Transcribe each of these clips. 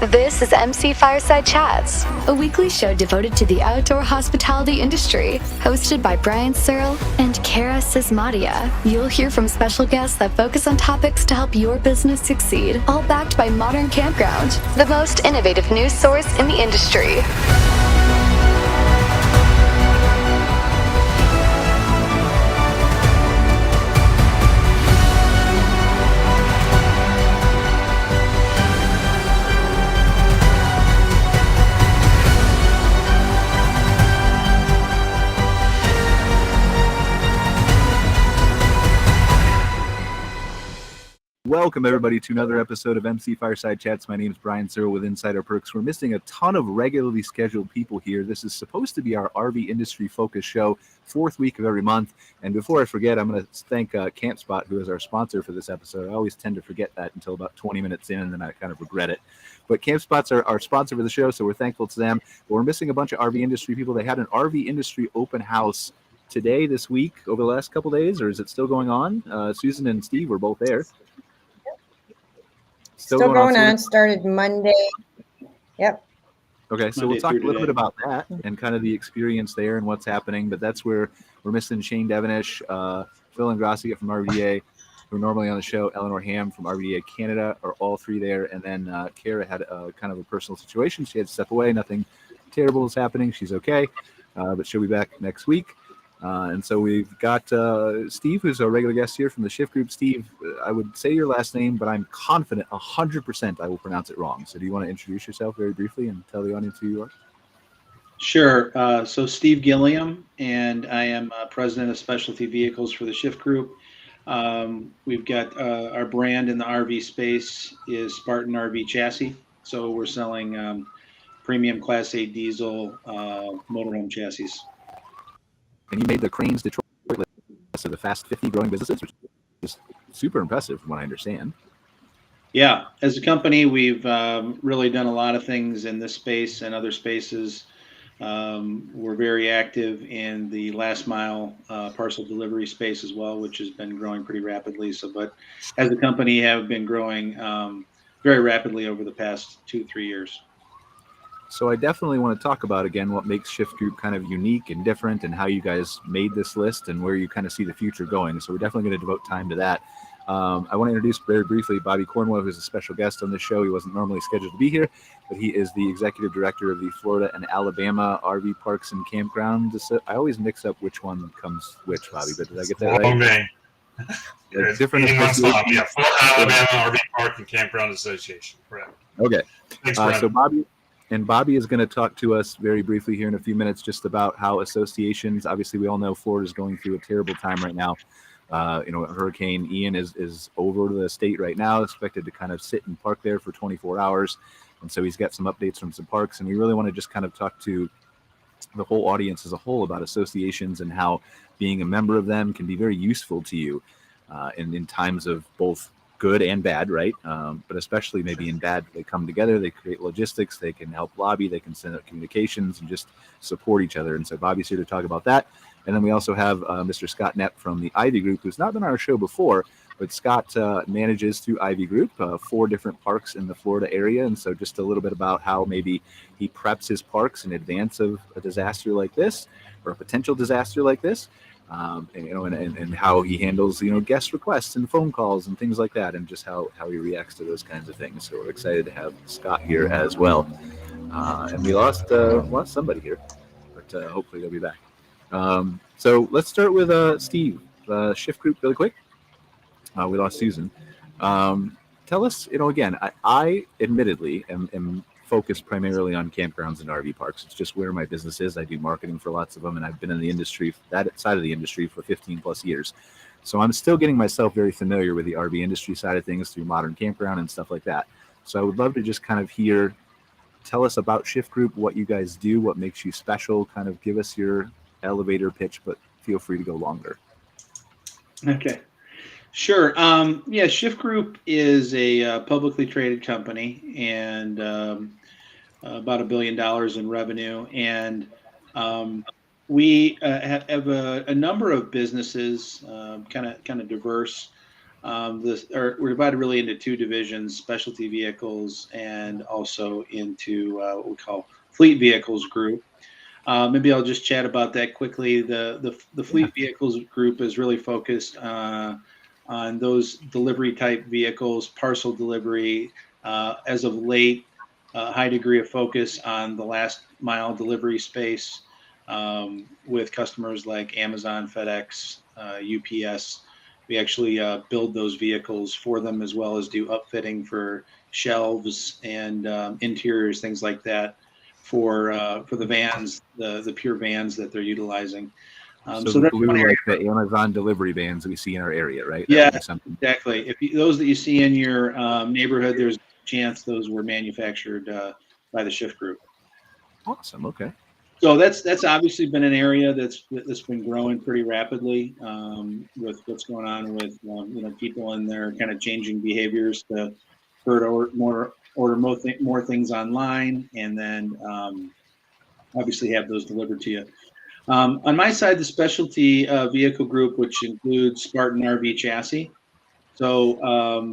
This is MC Fireside Chats, a weekly show devoted to the outdoor hospitality industry, hosted by Brian Searl and Cara Csizmadia. You'll hear from special guests that focus on topics to help your business succeed, all backed by Modern Campground, the most innovative news source in the industry. Welcome, everybody, to another episode of MC Fireside Chats. My name is Brian Searl with Insider Perks. We're missing a ton of regularly scheduled people here. This is supposed to be our RV industry focus show, fourth week of every month. And before I forget, I'm going to thank CampSpot, who is our sponsor for this episode. I always tend to forget that until about 20 minutes in, and then I kind of regret it. But CampSpot's our sponsor for the show, so we're thankful to them. But we're missing a bunch of RV industry people. They had an RV industry open house today, this week, over the last couple days, or is it still going on? Susan and Steve were both there. Still going on. Started Monday. Yep. Okay, so we'll talk a little bit about that and kind of the experience there and what's happening. But that's where we're missing Shane Devenish, Phil Ingrassia from RVDA, who are normally on the show, Eleanor Ham from RVDA Canada, are all three there. And then Cara had kind of a personal situation. She had to step away. Nothing terrible is happening. She's okay, but she'll be back next week. And so we've got Steve, who's a regular guest here from the Shyft group. Steve, I would say your last name, but I'm confident 100% I will pronounce it wrong. So do you want to introduce yourself very briefly and tell the audience who you are? Sure. So Steve Guillaume, and I am president of specialty vehicles for the Shyft group. We've got our brand in the RV space is Spartan Rv Chassis. So we're selling premium Class 8 diesel motorhome chassis. And you made the Crain's Detroit list of the Fast 50 growing businesses, which is super impressive from what I understand. Yeah, as a company, we've really done a lot of things in this space and other spaces. We're very active in the last mile parcel delivery space as well, which has been growing pretty rapidly. But as a company, have been growing very rapidly over the past 2-3 years. So I definitely want to talk about, again, what makes Shyft Group kind of unique and different and how you guys made this list and where you kind of see the future going. So we're definitely going to devote time to that. I want to introduce very briefly Bobby Cornwell, who's a special guest on this show. He wasn't normally scheduled to be here, but he is the executive director of the Florida and Alabama RV Parks and Campgrounds. I always mix up which one comes which, Bobby, but did I get that right? Long name. Different Florida Alabama RV Park and Campground Association. Correct. Okay. Thanks, so Bobby is going to talk to us very briefly here in a few minutes just about how associations, obviously we all know Florida is going through a terrible time right now. Hurricane Ian is over the state right now, expected to kind of sit and park there for 24 hours. And so he's got some updates from some parks. And we really want to just kind of talk to the whole audience as a whole about associations and how being a member of them can be very useful to you in times of both good and bad, right? But especially maybe in bad, they come together, they create logistics, they can help lobby, they can send out communications and just support each other. And so Bobby's here to talk about that. And then we also have Mr. Scott Knepp from the Ivy Group, who's not been on our show before, but Scott manages through Ivy Group 4 different parks in the Florida area. And so just a little bit about how maybe he preps his parks in advance of a disaster like this or a potential disaster like this. And how he handles, guest requests and phone calls and things like that, and just how he reacts to those kinds of things. So we're excited to have Scott here as well. And we lost somebody here, but hopefully they'll be back. So let's start with Steve, Shyft Group, really quick. We lost Susan. Tell us, again, I admittedly am focused primarily on campgrounds and RV parks. It's just where my business is. I do marketing for lots of them, and I've been in the industry, that side of the industry, for 15 plus years. So I'm still getting myself very familiar with the RV industry side of things through Modern Campground and stuff like that. So I would love to just kind of tell us about Shyft Group, what you guys do, what makes you special, kind of give us your elevator pitch, but feel free to go longer. Okay. Sure. Shyft Group is a publicly traded company and about $1 billion in revenue. And we have a number of businesses, kind of diverse. we're divided really into two divisions: specialty vehicles and also into what we call fleet vehicles group. Maybe I'll just chat about that quickly. The fleet vehicles group is really focused on those delivery type vehicles, parcel delivery. As of late, high degree of focus on the last mile delivery space with customers like Amazon, FedEx, UPS. We actually build those vehicles for them, as well as do upfitting for shelves and interiors, things like that, for the vans, the pure vans that they're utilizing. So the blue, like the Amazon delivery vans that we see in our area, right? Yeah, exactly. If those that you see in your neighborhood, there's a chance those were manufactured by the Shyft group. Awesome. Okay. So that's obviously been an area that's been growing pretty rapidly with what's going on with people and their kind of changing behaviors to order more things online, and then obviously have those delivered to you. On my side, the specialty vehicle group, which includes Spartan Rv Chassis. So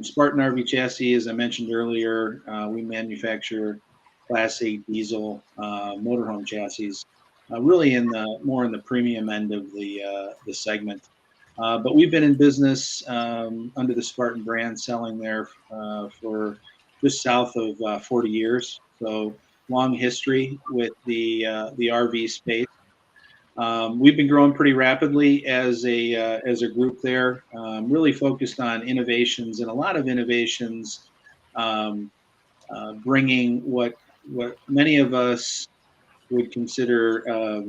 Spartan Rv Chassis, as I mentioned earlier, we manufacture Class 8 diesel motorhome chassis, really more in the premium end of the segment. But we've been in business under the Spartan brand, selling there for just south of 40 years. So long history with the RV space. We've been growing pretty rapidly as a group there, really focused on innovations, and a lot of innovations, bringing what many of us would consider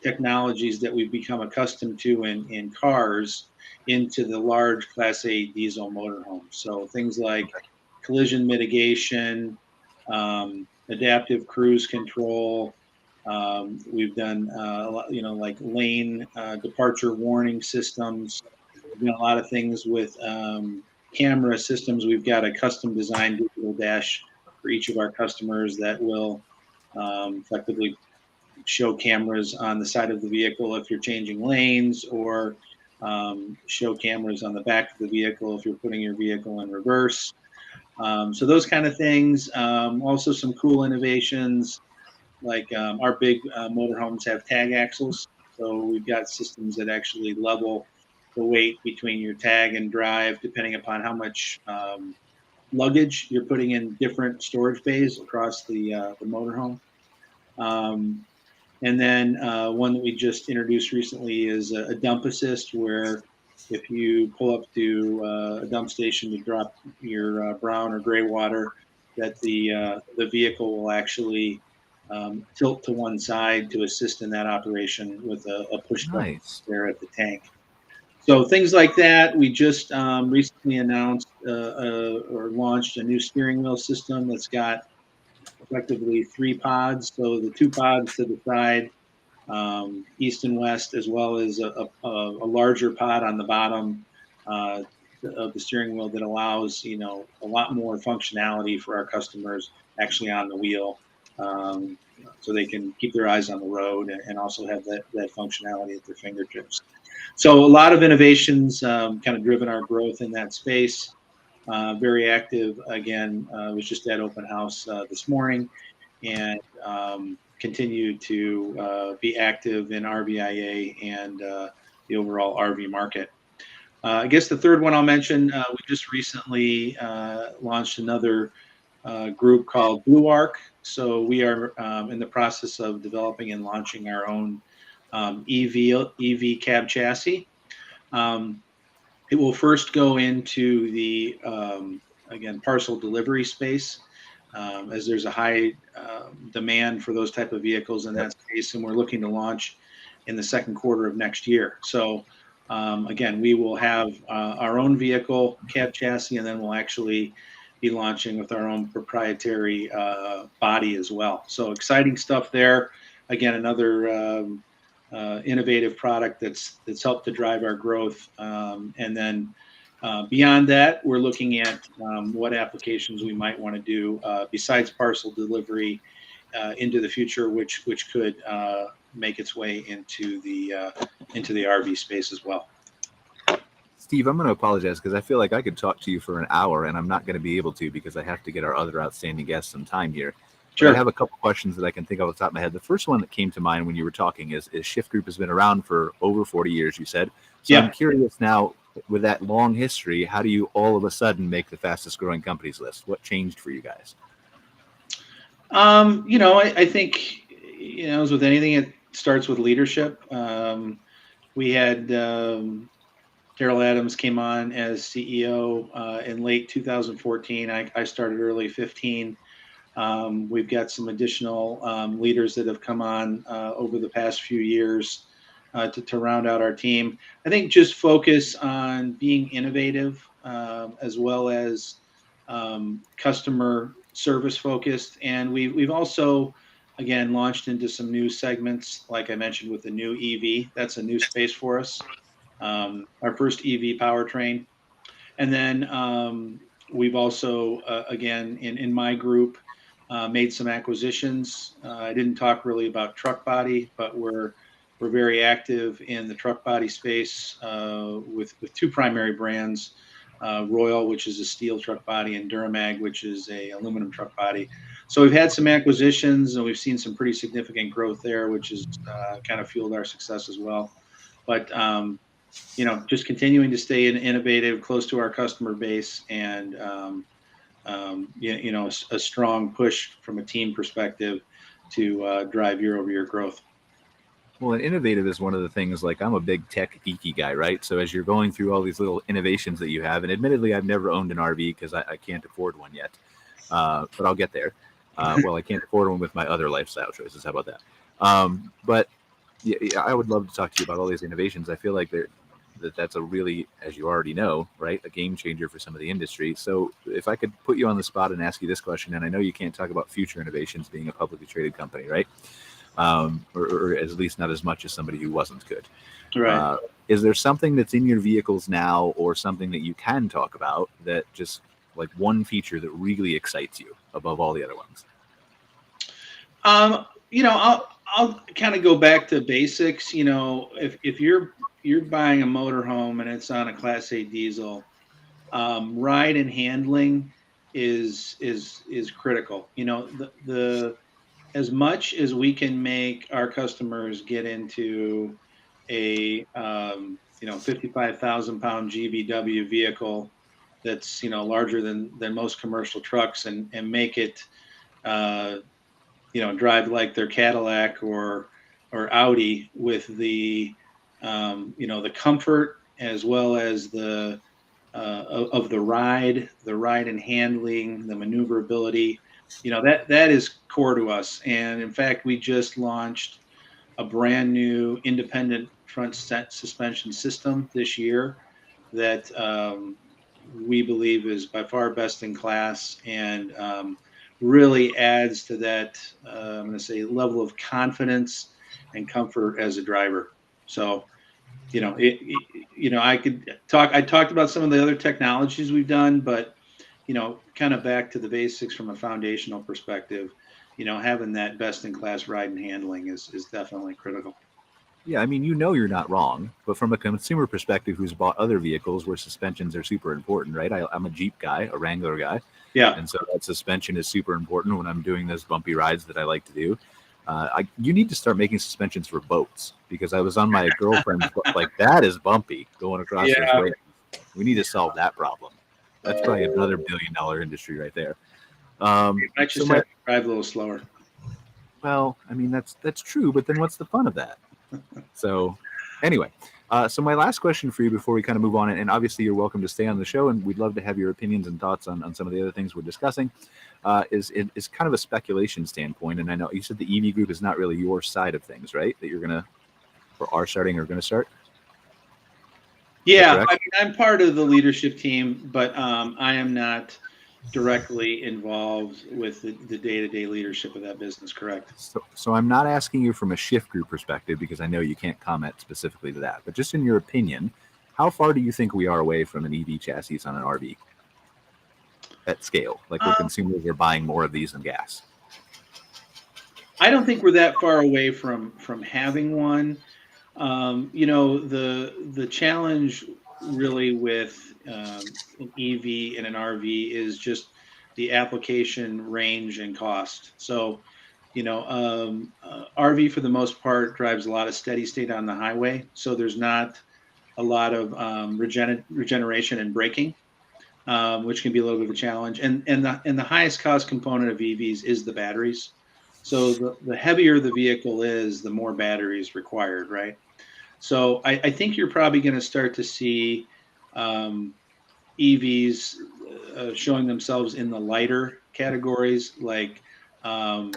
technologies that we've become accustomed to in cars into the large Class 8 diesel motorhomes. So things like collision mitigation, adaptive cruise control. We've done like lane departure warning systems. We've done a lot of things with camera systems. We've got a custom designed digital dash for each of our customers that will effectively show cameras on the side of the vehicle if you're changing lanes, or show cameras on the back of the vehicle if you're putting your vehicle in reverse. So those kind of things. Also some cool innovations, like our big motorhomes have tag axles. So we've got systems that actually level the weight between your tag and drive, depending upon how much luggage you're putting in different storage bays across the motorhome. And then one that we just introduced recently is a dump assist, where if you pull up to a dump station to drop your brown or gray water, that the vehicle will actually tilt to one side to assist in that operation with a push button there at the tank. So things like that. We just recently announced or launched a new steering wheel system that's got effectively 3 pods. So the 2 pods to the side, east and west, as well as a larger pod on the bottom of the steering wheel that allows a lot more functionality for our customers actually on the wheel, so they can keep their eyes on the road and also have that functionality at their fingertips. So a lot of innovations kind of driven our growth in that space. Very active. Again, was just at open house this morning, and continue to be active in RVIA and the overall RV market. I guess the third one I'll mention, we just recently launched another group called Blue Arc. So we are in the process of developing and launching our own EV cab chassis. It will first go into the again, parcel delivery space, as there's a high demand for those type of vehicles in that space, and we're looking to launch in the second quarter of next year. So again, we will have our own vehicle cab chassis, and then we'll actually be launching with our own proprietary body as well. So exciting stuff there. Again, another innovative product that's helped to drive our growth. And then beyond that, we're looking at what applications we might want to do besides parcel delivery into the future, which could make its way into the RV space as well. Steve, I'm going to apologize because I feel like I could talk to you for an hour, and I'm not going to be able to because I have to get our other outstanding guests some time here. Sure. But I have a couple questions that I can think of off the top of my head. The first one that came to mind when you were talking is Shyft Group has been around for over 40 years, you said. So Yeah. I'm curious now, with that long history, how do you all of a sudden make the fastest growing companies list? What changed for you guys? I think, as with anything, it starts with leadership. We had Daryl Adams came on as CEO in late 2014. I started early 15. We've got some additional leaders that have come on over the past few years to round out our team. I think just focus on being innovative as well as customer service focused. And we've also, again, launched into some new segments, like I mentioned with the new EV. That's a new space for us. Our first EV powertrain. And then we've also, again, in my group, made some acquisitions. I didn't talk really about truck body, but we're very active in the truck body space with two primary brands, Royal, which is a steel truck body, and Duramag, which is a aluminum truck body. So we've had some acquisitions, and we've seen some pretty significant growth there, which has kind of fueled our success as well. But just continuing to stay innovative, close to our customer base, and a strong push from a team perspective to drive year-over-year growth. Well, and innovative is one of the things, like I'm a big tech geeky guy, right? So as you're going through all these little innovations that you have, and admittedly, I've never owned an RV because I can't afford one yet, but I'll get there. Well, I can't afford one with my other lifestyle choices. How about that? But yeah, I would love to talk to you about all these innovations. I feel like that's a really, as you already know, right, a game changer for some of the industry. So if I could put you on the spot and ask you this question, and I know you can't talk about future innovations being a publicly traded company, right? Or at least not as much as somebody who wasn't could. Right. Is there something that's in your vehicles now or something that you can talk about that just like one feature that really excites you above all the other ones? I'll kind of go back to basics. If you're buying a motorhome and it's on a Class A diesel, ride and handling is critical. The as much as we can make our customers get into a 55,000 pound GVW vehicle that's larger than most commercial trucks and make it drive like their Cadillac or Audi with the the comfort as well as the of the ride and handling, the maneuverability, that is core to us. And in fact, we just launched a brand new independent front suspension system this year that we believe is by far best in class and really adds to that, I'm going to say, level of confidence and comfort as a driver. So, I talked about some of the other technologies we've done, but, kind of back to the basics from a foundational perspective, having that best in class ride and handling is definitely critical. Yeah, I mean, you're not wrong, but from a consumer perspective who's bought other vehicles where suspensions are super important, right? I'm a Jeep guy, a Wrangler guy. Yeah. And so that suspension is super important when I'm doing those bumpy rides that I like to do. You need to start making suspensions for boats because I was on my girlfriend's like that is bumpy going across those waves. We need to solve that problem. That's probably another $1 billion industry right there. I just have to drive a little slower. Well, I mean that's true, but then what's the fun of that? So anyway, so my last question for you before we kind of move on, and obviously you're welcome to stay on the show, and we'd love to have your opinions and thoughts on some of the other things we're discussing, is kind of a speculation standpoint. And I know you said the EV group is not really your side of things, right? That you're going to, or are starting or going to start? Yeah, I mean, I'm part of the leadership team, but I am not directly involved with the day-to-day leadership of that business, correct? So I'm not asking you from a Shyft Group perspective because I know you can't comment specifically to that, but just in your opinion, how far do you think we are away from an EV chassis on an RV at scale, like where consumers are buying more of these than gas? I don't think we're that far away from having one. The challenge really with an EV and an RV is just the application range and cost. So, RV for the most part drives a lot of steady state on the highway. So there's not a lot of regeneration and braking, which can be a little bit of a challenge. And the highest cost component of EVs is the batteries. So the heavier the vehicle is, the more batteries required, right? So I think you're probably going to start to see EVs showing themselves in the lighter categories, like a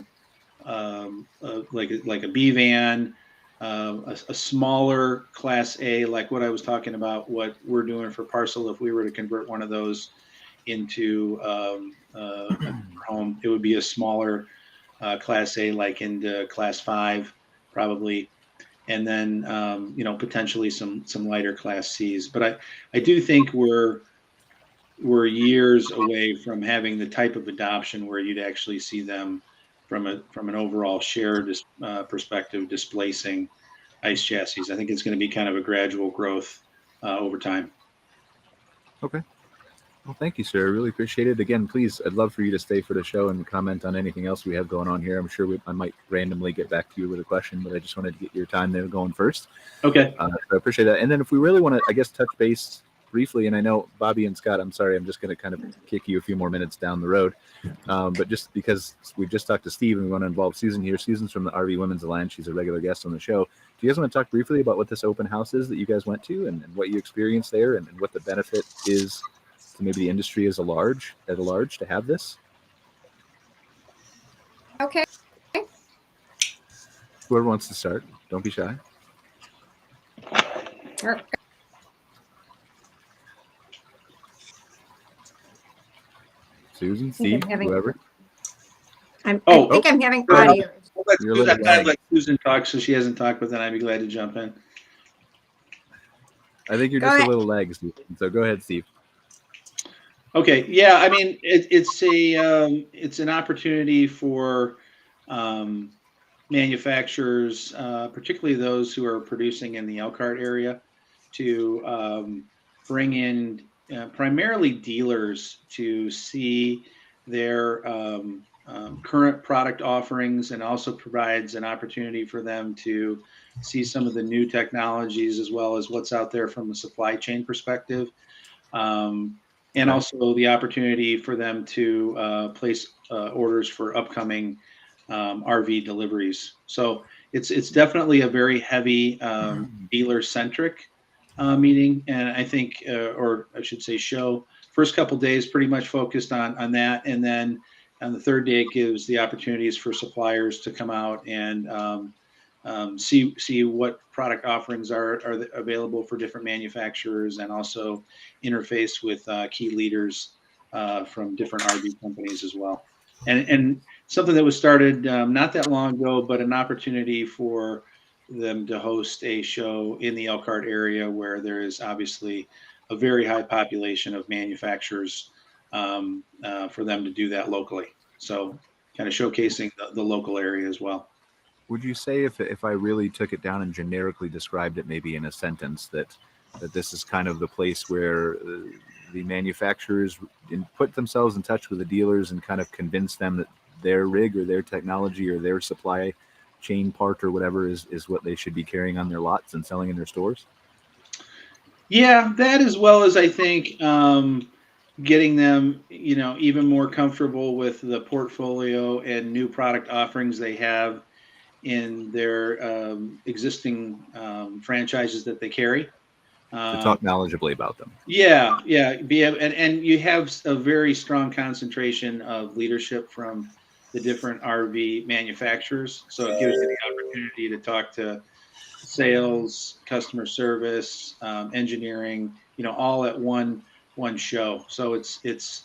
B van, a smaller Class A, like what I was talking about, what we're doing for Parcel. If we were to convert one of those into a home, it would be a smaller Class A, like into Class 5, probably. And then, potentially some lighter Class Cs. But I do think we're years away from having the type of adoption where you'd actually see them from an overall share perspective displacing ICE chassis. I think it's going to be kind of a gradual growth over time. Okay. Well, thank you, sir. I really appreciate it. Again, please, I'd love for you to stay for the show and comment on anything else we have going on here. I'm sure I might randomly get back to you with a question, but I just wanted to get your time there going first. Okay. So I appreciate that. And then if we really want to, I guess, touch base briefly, and I know Bobby and Scott, I'm sorry, I'm just going to kind of kick you a few more minutes down the road. But just because we've just talked to Steve and we want to involve Susan here. Susan's from the RV Women's Alliance. She's a regular guest on the show. Do you guys want to talk briefly about what this open house is that you guys went to and what you experienced there and what the benefit is to maybe the industry as a large to have this? Okay. Whoever wants to start, don't be shy. Sure. Susan, Steve, whoever. I think I'm having audio. I'd let Susan talk, so she hasn't talked, but then I'd be glad to jump in. I think you're just a little lag, Steve. So go ahead, Steve. Okay. Yeah. I mean, it's an opportunity for manufacturers, particularly those who are producing in the Elkhart area, to bring in primarily dealers to see their current product offerings, and also provides an opportunity for them to see some of the new technologies as well as what's out there from a supply chain perspective. And also the opportunity for them to place orders for upcoming RV deliveries. So it's definitely a very heavy dealer-centric meeting, and I think, or I should say, show. First couple days pretty much focused on that, and then on the third day it gives the opportunities for suppliers to come out and see what product offerings are available for different manufacturers, and also interface with key leaders from different RV companies as well. And something that was started not that long ago, but an opportunity for them to host a show in the Elkhart area, where there is obviously a very high population of manufacturers, for them to do that locally. So kind of showcasing the local area as well. Would you say, if I really took it down and generically described it maybe in a sentence, that this is kind of the place where the manufacturers put themselves in touch with the dealers and kind of convince them that their rig or their technology or their supply chain part or whatever is what they should be carrying on their lots and selling in their stores? Yeah, that, as well as I think getting them, even more comfortable with the portfolio and new product offerings they have in their existing franchises that they carry. To talk knowledgeably about them. Yeah. And you have a very strong concentration of leadership from the different RV manufacturers. So it gives you the opportunity to talk to sales, customer service, engineering, all at one show. So it's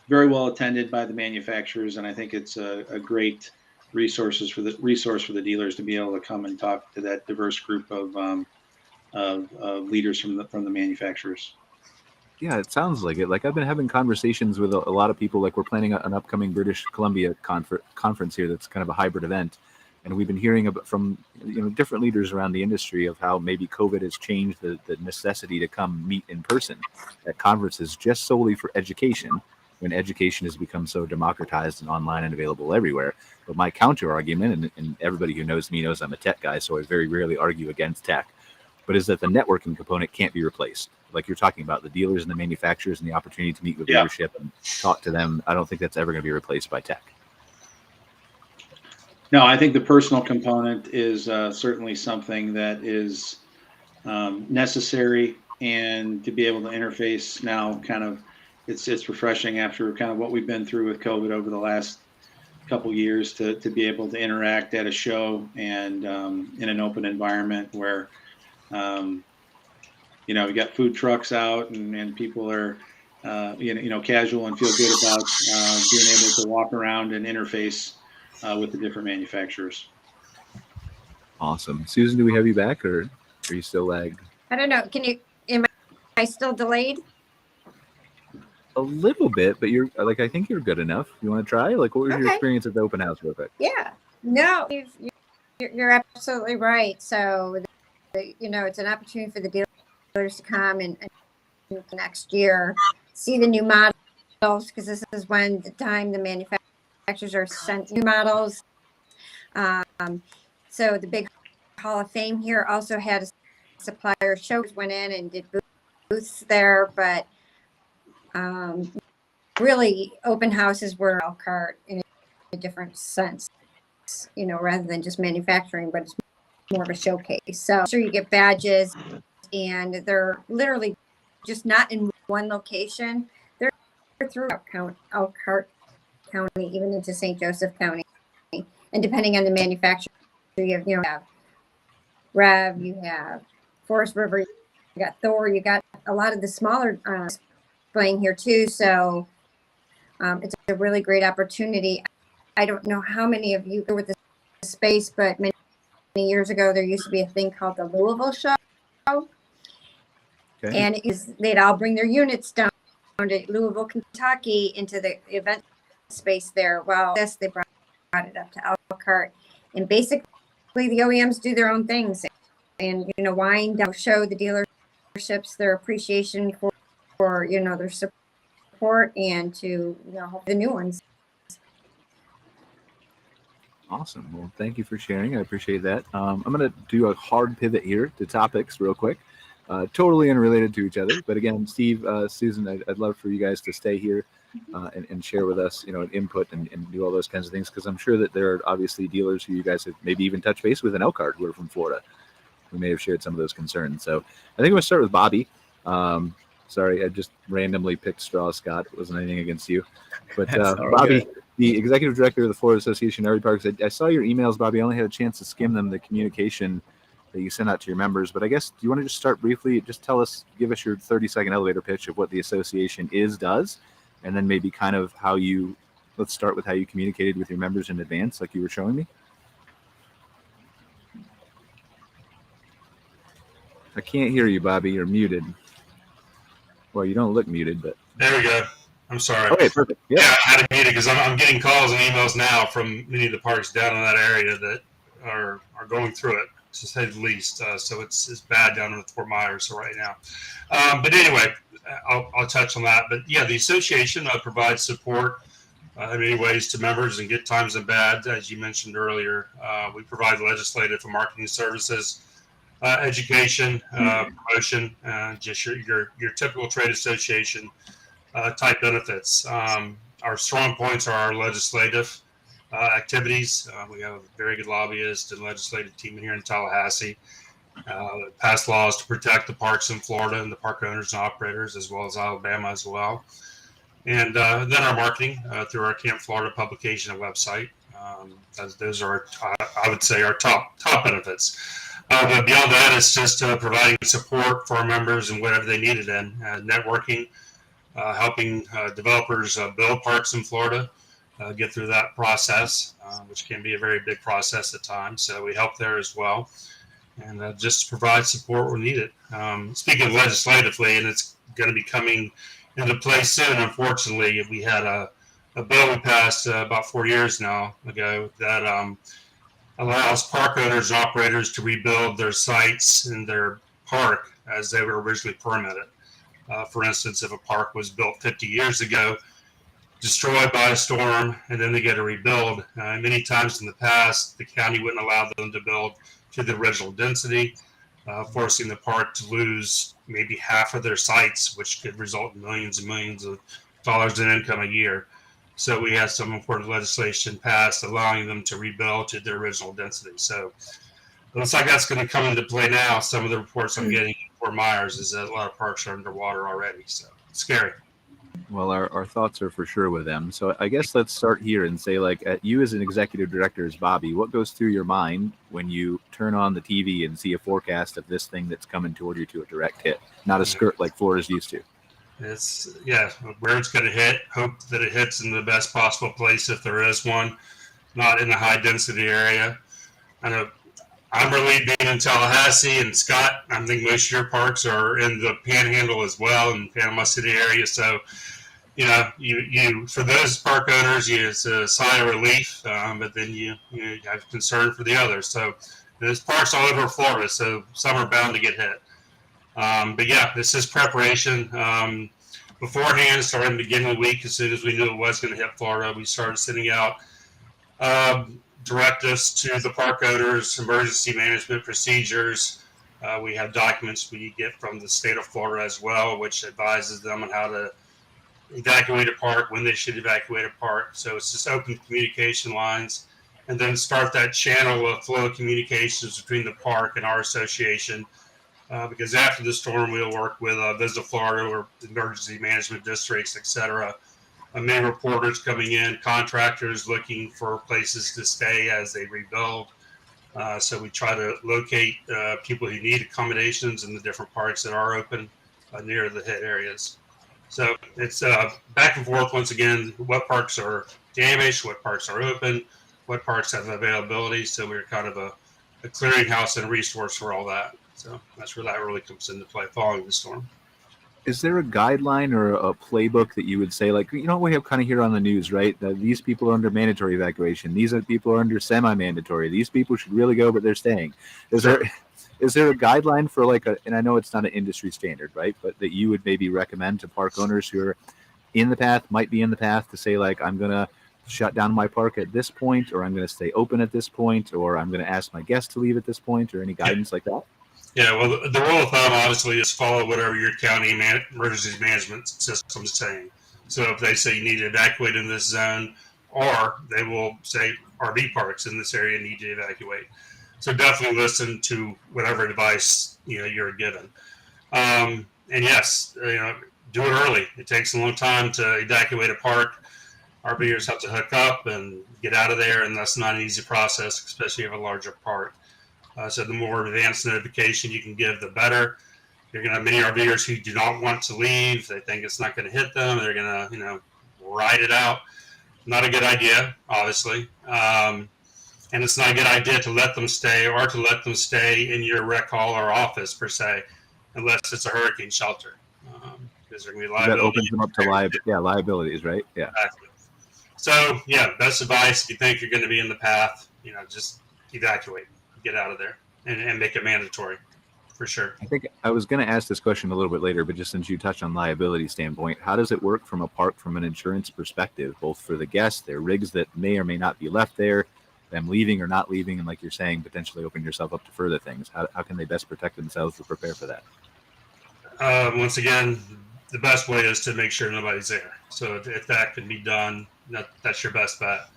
very well attended by the manufacturers, and I think it's a great resource for the dealers to be able to come and talk to that diverse group of leaders from the manufacturers. Yeah, it sounds like it. Like, I've been having conversations with a lot of people. Like, we're planning an upcoming British Columbia conference here that's kind of a hybrid event. And we've been hearing from different leaders around the industry of how maybe COVID has changed the necessity to come meet in person at conferences just solely for education, when education has become so democratized and online and available everywhere. But my counter argument, and everybody who knows me knows I'm a tech guy, so I very rarely argue against tech, but is that the networking component can't be replaced. Like you're talking about, the dealers and the manufacturers and the opportunity to meet with leadership and talk to them, I don't think that's ever going to be replaced by tech. No, I think the personal component is certainly something that is necessary, and to be able to interface now, kind of, it's refreshing after kind of what we've been through with COVID over the last couple years to be able to interact at a show and in an open environment where we got food trucks out and people are casual and feel good about being able to walk around and interface with the different manufacturers. Awesome. Susan, do we have you back, or are you still lagged? I don't know. Am I still delayed? A little bit, but you're I think you're good enough. You want to try? What was your experience at the open house real quick? Yeah. No, you're absolutely right. So, it's an opportunity for the dealers to come and next year see the new models, because this is when the time the manufacturers are sent new models. So the big Hall of Fame here also had a supplier shows, went in and did booths there, but really open houses were a la carte in a different sense, rather than just manufacturing, but it's more of a showcase. So sure, you get badges, and they're literally just not in one location. They're throughout Elkhart County, even into St. Joseph County. And depending on the manufacturer, you have Rev, you have Forest River, you got Thor, you got a lot of the smaller playing here too. So it's a really great opportunity. I don't know how many of you go with the space, but many years ago, there used to be a thing called the Louisville Show. Okay. And they'd all bring their units down to Louisville, Kentucky, into the event space there. Well, yes, they brought it up to Elkhart, and basically the OEMs do their own things, and wind down, show the dealerships their appreciation for their support, and to hope the new ones. Awesome. Well, thank you for sharing. I appreciate that. I'm going to do a hard pivot here to topics real quick. Totally unrelated to each other, but again, Steve, Susan, I'd love for you guys to stay here and share with us, input and do all those kinds of things, because I'm sure that there are obviously dealers who you guys have maybe even touched base with in Elkhart who are from Florida, who may have shared some of those concerns. So I think I'm going to start with Bobby. Sorry, I just randomly picked straw, Scott. It wasn't anything against you, but Bobby, the executive director of the Florida Association of RV Parks. I saw your emails, Bobby. I only had a chance to skim them, the communication that you send out to your members. But I guess, do you want to just start briefly? Just give us your 30-second elevator pitch of what the association does, and then maybe kind of let's start with how you communicated with your members in advance, like you were showing me. I can't hear you, Bobby. You're muted. Well, you don't look muted, but. There we go. I'm sorry. Okay, perfect. Yep. Yeah, I had to mute it because I'm getting calls and emails now from many of the parks down in that area that are going through it, to say the least. So it's bad down in Fort Myers right now. But anyway, I'll touch on that. But yeah, the association provides support in many ways to members in good times and bad. As you mentioned earlier, we provide legislative and marketing services, education, promotion, just your typical trade association type benefits. Our strong points are our legislative activities. We have a very good lobbyist and legislative team here in Tallahassee. Passed laws to protect the parks in Florida and the park owners and operators, as well as Alabama as well. And then our marketing through our Camp Florida publication and website. Those are, I would say, our top benefits. But beyond that, it's just providing support for our members and whatever they need it in. Networking, helping developers build parks in Florida, get through that process, which can be a very big process at times. So we help there as well. And just provide support when needed. Speaking of legislatively, and it's going to be coming into place soon, unfortunately, we had a bill we passed about 4 years now ago that allows park owners and operators to rebuild their sites in their park as they were originally permitted. For instance, if a park was built 50 years ago, destroyed by a storm, and then they get a rebuild, many times in the past, the county wouldn't allow them to build to the original density, forcing the park to lose maybe half of their sites, which could result in millions and millions of dollars in income a year. So we had some important legislation passed allowing them to rebuild to their original density. So it looks like that's going to come into play now. Some of the reports I'm getting in Fort Myers is that a lot of parks are underwater already. So it's scary. Well, our thoughts are for sure with them. So I guess let's start here and say, like, you as an executive director, as Bobby, what goes through your mind when you turn on the TV and see a forecast of this thing that's coming toward you to a direct hit, not a skirt like Florida's used to? It's, where it's going to hit, hope that it hits in the best possible place if there is one, not in a high density area. I know I'm relieved being in Tallahassee, and Scott, I think most of your parks are in the Panhandle as well, in Panama City area. So, you for those park owners, it's a sigh of relief, but then you have concern for the others. So there's parks all over Florida, so some are bound to get hit. But yeah, this is preparation. Beforehand, starting the beginning of the week, as soon as we knew it was going to hit Florida, we started sending out directives to the park owners, emergency management procedures. We have documents we get from the state of Florida as well, which advises them on how to evacuate a park, when they should evacuate a park. So it's just open communication lines, and then start that channel of flow of communications between the park and our association. Because after the storm, we'll work with Visit Florida or emergency management districts, et cetera. Many reporters coming in, contractors looking for places to stay as they rebuild. So we try to locate people who need accommodations in the different parks that are open near the hit areas. So it's back and forth once again, what parks are damaged, what parks are open, what parks have availability. So we're kind of a clearinghouse and resource for all that. So that's where that really comes into play following the storm. Is there a guideline or a playbook that you would say, like, we have kind of here on the news, right? That these people are under mandatory evacuation. These are people are under semi-mandatory. These people should really go, but they're staying. Is there a guideline for and I know it's not an industry standard, right? But that you would maybe recommend to park owners who are might be in the path to say, like, I'm going to shut down my park at this point, or I'm going to stay open at this point, or I'm going to ask my guests to leave at this point, or any guidance like that? Yeah, well, the rule of thumb, obviously, is follow whatever your county emergency management system is saying. So if they say you need to evacuate in this zone, or they will say RV parks in this area need to evacuate. So definitely listen to whatever advice you're given. And yes, do it early. It takes a long time to evacuate a park. RVers have to hook up and get out of there, and that's not an easy process, especially if you have a larger park. So the more advanced notification you can give, the better. You're going to have many RVers who do not want to leave. They think it's not going to hit them. They're going to, ride it out. Not a good idea, obviously. And it's not a good idea to let them stay or to let them stay in your rec hall or office, per se, unless it's a hurricane shelter. Because there can be liability. That opens them up to liabilities, right? Yeah. Exactly. So, best advice, if you think you're going to be in the path, just evacuate. Get out of there and make it mandatory, for sure. I think I was going to ask this question a little bit later, but just since you touched on liability standpoint, how does it work from an insurance perspective, both for the guests, their rigs that may or may not be left there, them leaving or not leaving, and like you're saying, potentially open yourself up to further things? How can they best protect themselves to prepare for that? Once again, the best way is to make sure nobody's there. So if that can be done, that's your best bet.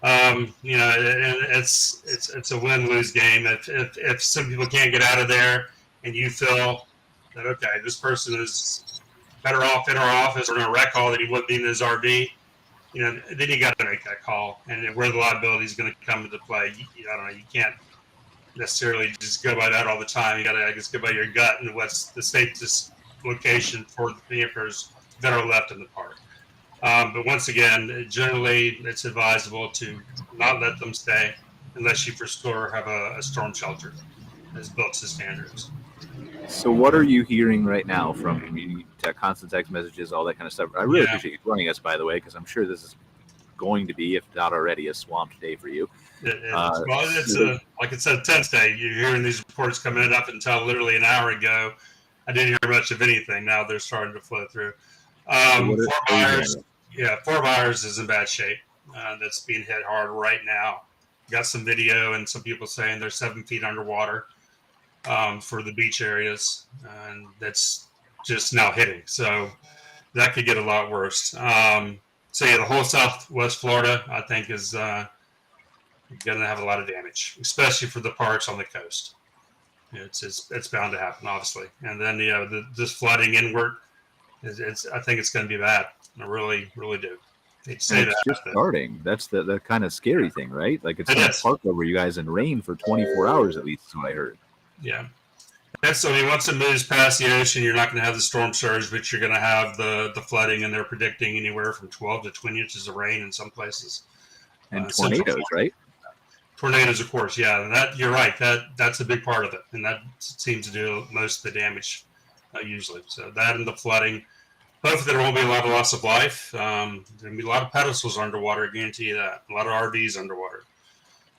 And it's a win-lose game. If some people can't get out of there, and you feel that, okay, this person is better off in our office or in a rec hall than he would be in his RV, then you got to make that call. And where the liability is going to come into play, I don't know. You can't necessarily just go by that all the time. You got to just go by your gut and what's the safest location for the vehicles that are left in the park. But once again, generally, it's advisable to not let them stay unless you for sure have a storm shelter that's built to standards. So what are you hearing right now from community, constant text messages, all that kind of stuff? I really appreciate you joining us, by the way, because I'm sure this is going to be, if not already, a swamped day for you. It's like it said, tense day. You're hearing these reports coming in up until literally an hour ago. I didn't hear much of anything. Now they're starting to flow through. Fort Myers is in bad shape. That's being hit hard right now. Got some video and some people saying they're 7 feet underwater for the beach areas, and that's just now hitting. So that could get a lot worse. The whole Southwest Florida, I think, is going to have a lot of damage, especially for the parks on the coast. It's bound to happen, obviously. And then this flooding inward, I think it's going to be bad. I really, really do. It's just starting. That's the kind of scary thing, right? Like it's going to park over you guys in rain for 24 hours at least, is what I heard. Yeah. So once it moves past the ocean, you're not going to have the storm surge, but you're going to have the flooding, and they're predicting anywhere from 12 to 20 inches of rain in some places. And tornadoes, right? Tornadoes, of course, yeah. And that, you're right. That's a big part of it, and that seems to do most of the damage usually. So that and the flooding. Hopefully there won't be a lot of loss of life. There'll be a lot of pedestals underwater, I guarantee you that. A lot of RVs underwater.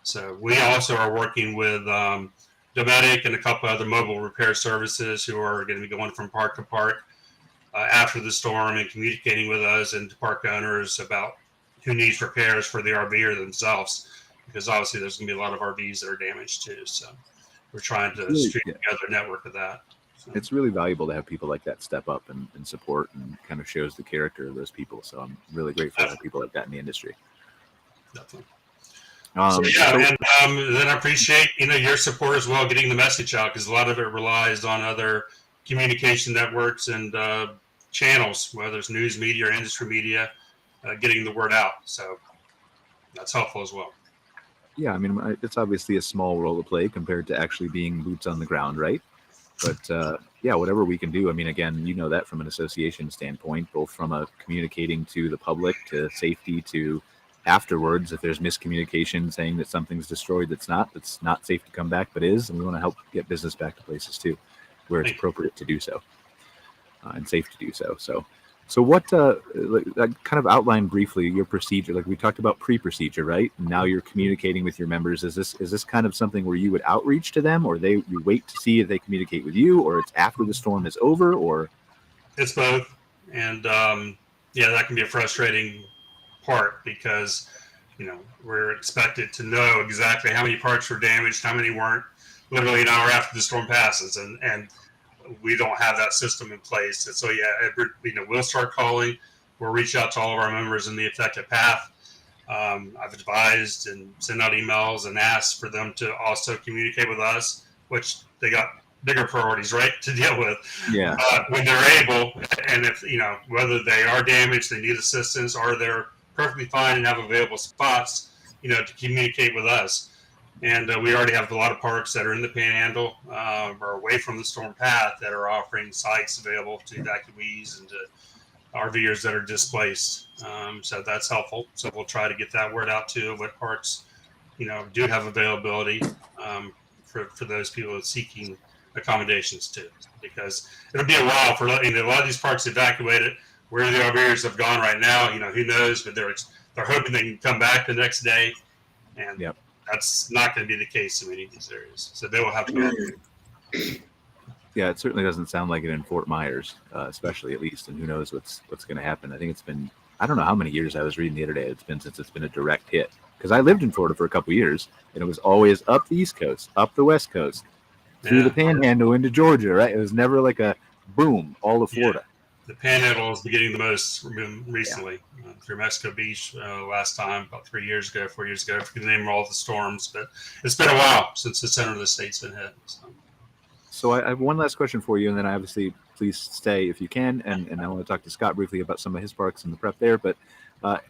So we also are working with Dometic and a couple other mobile repair services who are going to be going from park to park after the storm and communicating with us and park owners about who needs repairs for the RVer themselves, because obviously there's going to be a lot of RVs that are damaged too. So we're trying to string together a network of that. It's really valuable to have people like that step up and support, and kind of shows the character of those people. So I'm really grateful to have people like that in the industry. Definitely. Then I appreciate your support as well, getting the message out, because a lot of it relies on other communication networks and channels, whether it's news media or industry media, getting the word out. So that's helpful as well. Yeah, I mean, it's obviously a small role to play compared to actually being boots on the ground, right? But whatever we can do. I mean, again, that from an association standpoint, both from a communicating to the public, to safety, to afterwards, if there's miscommunication saying that something's destroyed that's not safe to come back, but is, and we want to help get business back to places too, where it's appropriate to do so and safe to do so. So what kind of outline briefly your procedure? Like we talked about pre-procedure, right? And now you're communicating with your members. Is this kind of something where you would outreach to them, or you wait to see if they communicate with you, or it's after the storm is over, or? It's both. And that can be a frustrating part, because we're expected to know exactly how many parts were damaged, how many weren't, literally an hour after the storm passes, and we don't have that system in place. And so we'll start calling. We'll reach out to all of our members in the affected path. I've advised and sent out emails and asked for them to also communicate with us, which they got bigger priorities, right, to deal with. Yeah. When they're able, and if whether they are damaged, they need assistance, or they're perfectly fine and have available spots, to communicate with us. And we already have a lot of parks that are in the Panhandle or away from the storm path that are offering sites available to evacuees and to RVers that are displaced. So that's helpful. So we'll try to get that word out too, what parks, do have availability for those people seeking accommodations too, because it'll be a while for a lot of these parks evacuated. Where the RVers have gone right now, who knows? But they're hoping they can come back the next day, and that's not going to be the case in many of these areas. So they will have to go. Yeah, it certainly doesn't sound like it in Fort Myers, especially at least. And who knows what's going to happen? I think it's been, I don't know how many years I was reading the other day. It's been since it's been a direct hit, because I lived in Florida for a couple of years, and it was always up the East Coast, up the West Coast, through the Panhandle into Georgia. Right? It was never like a boom all of Florida. The Panhandle is getting the most recently through Mexico Beach last time, about 4 years ago, I forget the name of all the storms, but it's been a while since the center of the state's been hit. So I have one last question for you, and then obviously please stay if you can, and I want to talk to Scott briefly about some of his parks and the prep there. But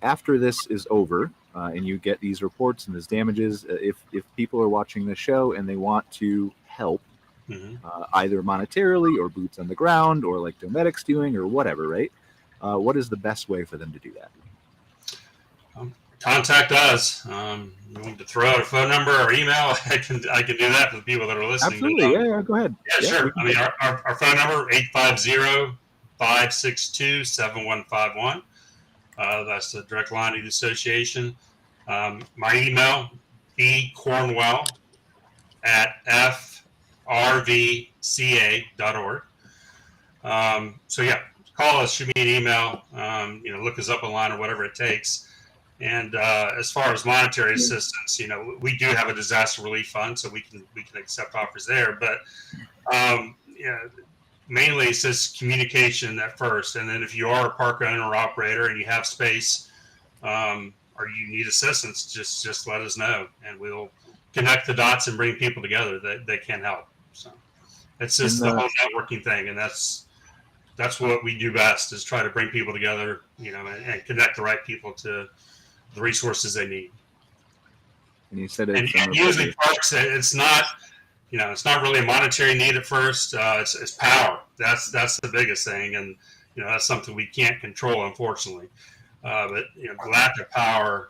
after this is over and you get these reports and these damages, if people are watching the show and they want to help, either monetarily or boots on the ground or like Dometic's doing or whatever, right? What is the best way for them to do that? Contact us. You want to throw out a phone number or email? I can do that for the people that are listening. Absolutely. Yeah, go ahead. Yeah, sure. I mean, our phone number, 850-562-7151. That's the direct line of the association. My email, bcornwell@frvca.org. So yeah, call us, shoot me an email, look us up online or whatever it takes. And as far as monetary assistance, we do have a disaster relief fund, so we can accept offers there. But mainly it's just communication at first, and then if you are a park owner or operator and you have space, or you need assistance, just let us know, and we'll connect the dots and bring people together that can help. So it's just the whole networking thing, and that's what we do best, is try to bring people together, and connect the right people to the resources they need. And you said and usually parks, it's not really a monetary need at first. It's power. That's the biggest thing, and that's something we can't control, unfortunately. But lack of power,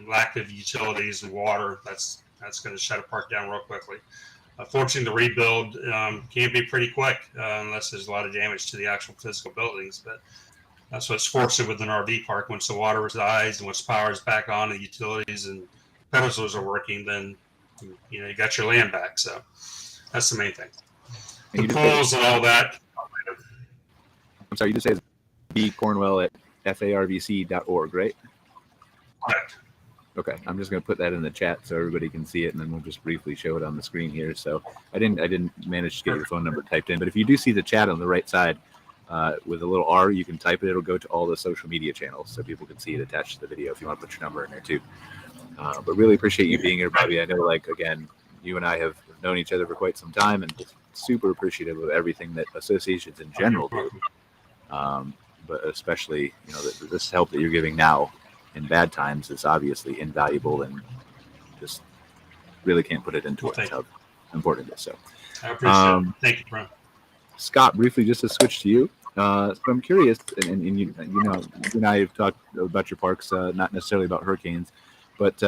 lack of utilities and water, that's going to shut a park down real quickly. Fortunately, the rebuild can be pretty quick unless there's a lot of damage to the actual physical buildings. But that's what's fortunate with an RV park. Once the water resides and once power is back on, the utilities and pedestals are working, then you got your land back. So that's the main thing. The pools and all that. I'm sorry, you just say it's bcornwell@farvc.org, right? Correct. Okay, I'm just going to put that in the chat so everybody can see it, and then we'll just briefly show it on the screen here. So I didn't manage to get your phone number typed in, but if you do see the chat on the right side with a little R, you can type it. It'll go to all the social media channels so people can see it attached to the video if you want to put your number in there too. But really appreciate you being here, Bobby. I know, again, you and I have known each other for quite some time, and just super appreciative of everything that associations in general do. But especially, this help that you're giving now in bad times is obviously invaluable, and just really can't put it into words how important it is. So I appreciate it. Thank you, bro. Scott, briefly, just to switch to you. So I'm curious, and you and I have talked about your parks, not necessarily about hurricanes, but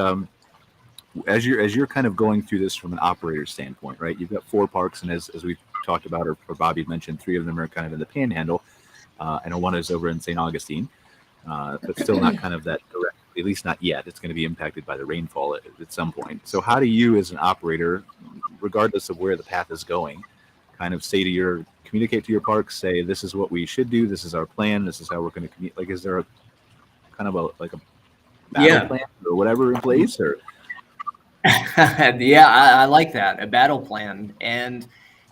as you're kind of going through this from an operator standpoint, right? You've got 4 parks, and as we've talked about, or Bobby mentioned, 3 of them are kind of in the Panhandle. I know one is over in St. Augustine, but still not kind of that direct, at least not yet. It's going to be impacted by the rainfall at some point. So how do you, as an operator, regardless of where the path is going, kind of communicate to your parks, say, this is what we should do, this is our plan, this is how we're going to communicate? Is there a kind of a battle plan or whatever in place? Or I like that, a battle plan. And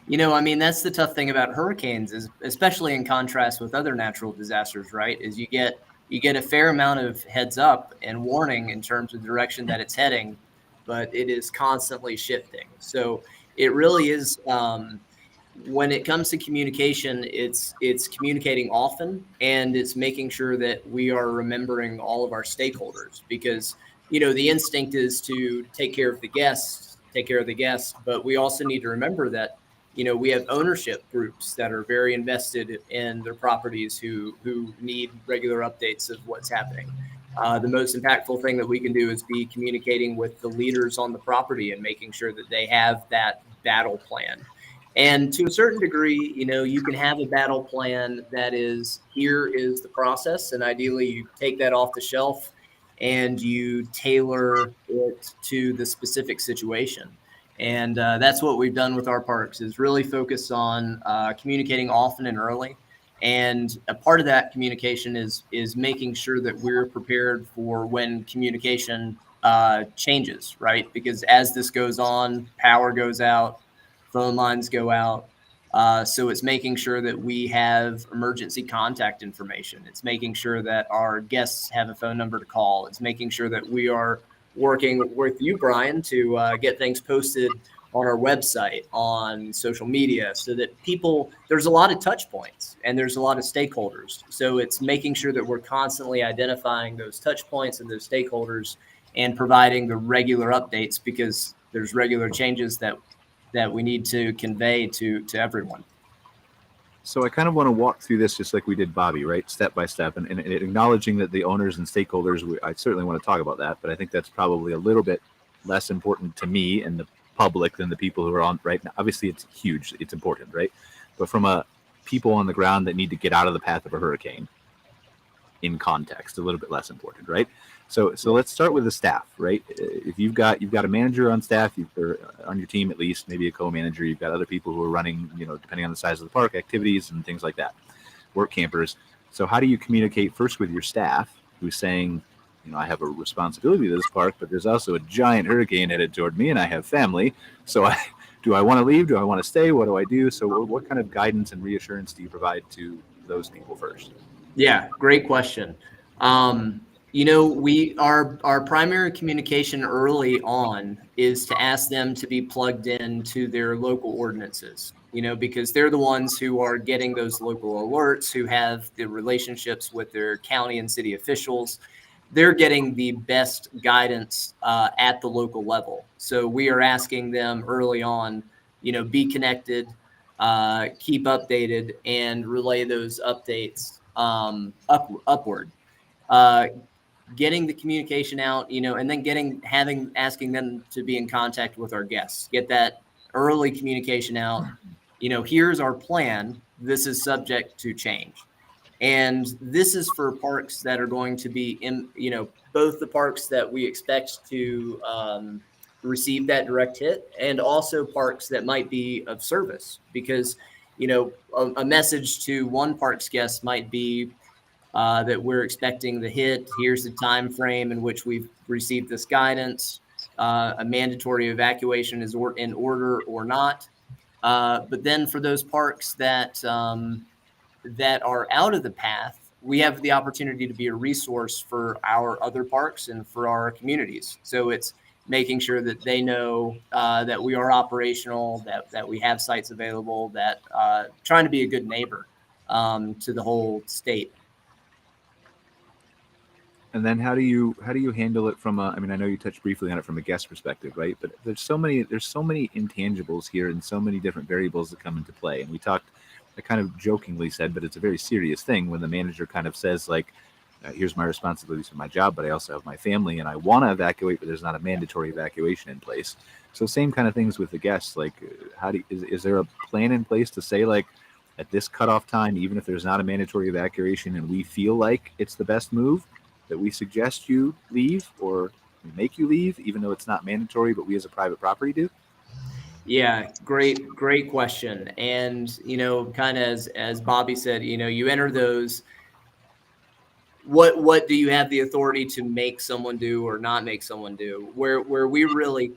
that's the tough thing about hurricanes, is especially in contrast with other natural disasters, right? Is you get a fair amount of heads up and warning in terms of the direction that it's heading, but it is constantly shifting. So it really is, when it comes to communication, it's communicating often, and it's making sure that we are remembering all of our stakeholders, because the instinct is to take care of the guests, but we also need to remember that we have ownership groups that are very invested in their properties who need regular updates of what's happening. The most impactful thing that we can do is be communicating with the leaders on the property and making sure that they have that battle plan. And to a certain degree, you can have a battle plan that is, here is the process, and ideally you take that off the shelf and you tailor it to the specific situation. And that's what we've done with our parks, is really focus on communicating often and early. And a part of that communication is making sure that we're prepared for when communication changes, right? Because as this goes on, power goes out, phone lines go out. So it's making sure that we have emergency contact information. It's making sure that our guests have a phone number to call. It's making sure that we are working with you, Brian, to get things posted on our website, on social media, so that there's a lot of touch points and there's a lot of stakeholders. So it's making sure that we're constantly identifying those touch points and those stakeholders and providing the regular updates, because there's regular changes that we need to convey to everyone. So I kind of want to walk through this just like we did Bobby, right? Step by step, and acknowledging that the owners and stakeholders, I certainly want to talk about that, but I think that's probably a little bit less important to me and the public than the people who are on right now. Obviously, it's huge. It's important, right? But from people on the ground that need to get out of the path of a hurricane in context, a little bit less important, right? So let's start with the staff, right? If you've got a manager on staff, or on your team at least, maybe a co-manager, you've got other people who are running, depending on the size of the park, activities and things like that, work campers. So how do you communicate first with your staff who's saying, I have a responsibility to this park, but there's also a giant hurricane headed toward me and I have family. So do I want to leave? Do I want to stay? What do I do? So what kind of guidance and reassurance do you provide to those people first? Yeah, great question. Our primary communication early on is to ask them to be plugged into their local ordinances, because they're the ones who are getting those local alerts, who have the relationships with their county and city officials. They're getting the best guidance at the local level. So we are asking them early on, be connected, keep updated, and relay those updates upward. Getting the communication out, and then asking them to be in contact with our guests. Get that early communication out. Here's our plan. This is subject to change. And this is for parks that are going to be in, both the parks that we expect to receive that direct hit, and also parks that might be of service, because, a message to one park's guest might be that we're expecting the hit. Here's the time frame in which we've received this guidance. A mandatory evacuation is in order or not. But then for those parks that are out of the path, we have the opportunity to be a resource for our other parks and for our communities. So it's making sure that they know that we are operational, that we have sites available, that trying to be a good neighbor to the whole state. And then how do you handle it from I know you touched briefly on it from a guest perspective, right? But there's so many intangibles here and so many different variables that come into play. And I kind of jokingly said, but it's a very serious thing when the manager kind of says, like, here's my responsibilities for my job, but I also have my family and I want to evacuate, but there's not a mandatory evacuation in place. So same kind of things with the guests. Like, is there a plan in place to say, like, at this cutoff time, even if there's not a mandatory evacuation and we feel like it's the best move, that we suggest you leave or make you leave, even though it's not mandatory, but we as a private property do? Yeah, great question. And, kind of as Bobby said, you enter those, what do you have the authority to make someone do or not make someone do? Where we really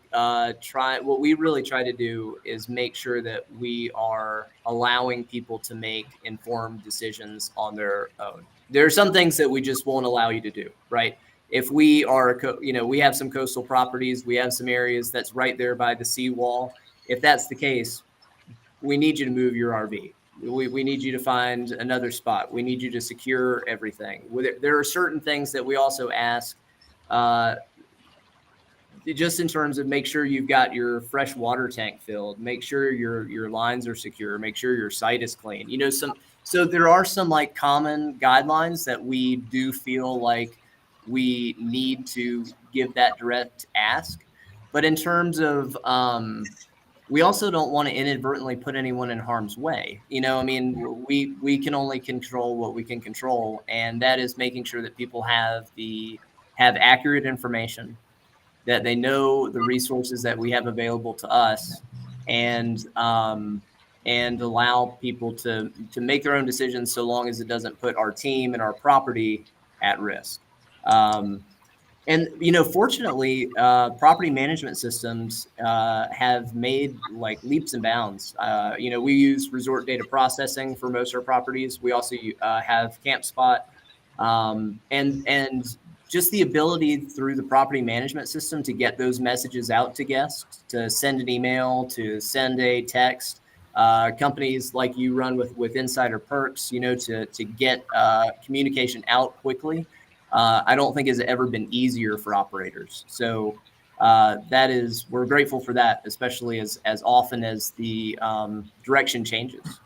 try to do is make sure that we are allowing people to make informed decisions on their own. There are some things that we just won't allow you to do, right? If we are, we have some coastal properties, we have some areas that's right there by the seawall. If that's the case, we need you to move your RV. We need you to find another spot. We need you to secure everything. There are certain things that we also ask, just in terms of make sure you've got your fresh water tank filled, make sure your lines are secure, make sure your site is clean. So there are some like common guidelines that we do feel like we need to give that direct ask. But in terms of, we also don't want to inadvertently put anyone in harm's way. We can only control what we can control. And that is making sure that people have accurate information, that they know the resources that we have available to us, and allow people to make their own decisions so long as it doesn't put our team and our property at risk. Fortunately, property management systems have made like leaps and bounds. We use resort data processing for most of our properties. We also have CampSpot, and just the ability through the property management system to get those messages out to guests, to send an email, to send a text. Companies like you run with Insider Perks, to get communication out quickly. I don't think has ever been easier for operators. So we're grateful for that, especially as often as the direction changes.